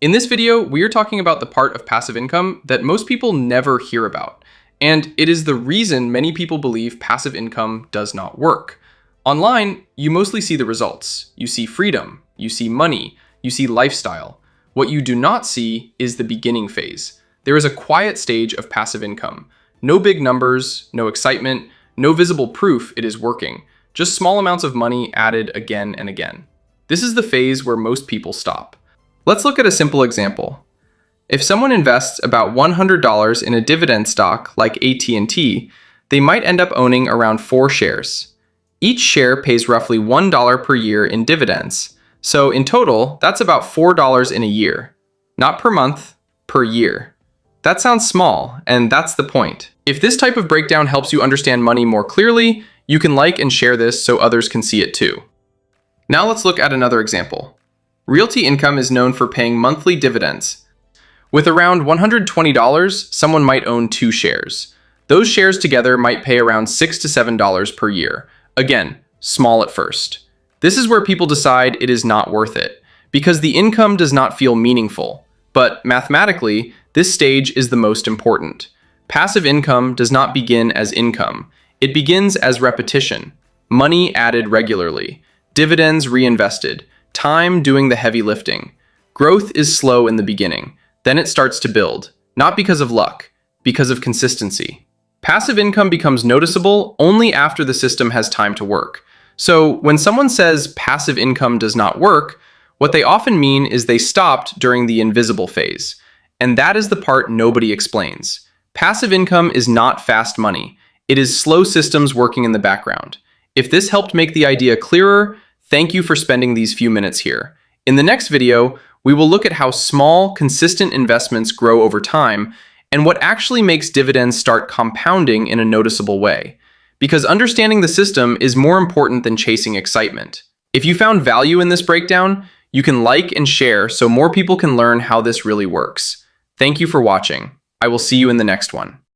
In this video, we are talking about the part of passive income that most people never hear about, and it is the reason many people believe passive income does not work. Online, you mostly see the results. You see freedom, you see money, you see lifestyle. What you do not see is the beginning phase. There is a quiet stage of passive income. No big numbers, no excitement, no visible proof it is working, just small amounts of money added again and again. This is the phase where most people stop. Let's look at a simple example. If someone invests about $100 in a dividend stock like AT&T, they might end up owning around 4 shares. Each share pays roughly $1 per year in dividends. So in total, that's about $4 in a year. Not per month, per year. That sounds small, and that's the point. If this type of breakdown helps you understand money more clearly, you can like and share this so others can see it too. Now let's look at another example. Realty income is known for paying monthly dividends. With around $120, someone might own 2 shares. Those shares together might pay around $6 to $7 per year. Again, small at first. This is where people decide it is not worth it, because the income does not feel meaningful. But mathematically, this stage is the most important. Passive income does not begin as income. It begins as repetition, money added regularly, dividends reinvested, time doing the heavy lifting. Growth is slow in the beginning, then it starts to build, not because of luck, because of consistency. Passive income becomes noticeable only after the system has time to work. So when someone says passive income does not work, what they often mean is they stopped during the invisible phase. And that is the part nobody explains. Passive income is not fast money. It is slow systems working in the background. If this helped make the idea clearer, thank you for spending these few minutes here. In the next video, we will look at how small, consistent investments grow over time and what actually makes dividends start compounding in a noticeable way. Because understanding the system is more important than chasing excitement. If you found value in this breakdown, you can like and share so more people can learn how this really works. Thank you for watching. I will see you in the next one.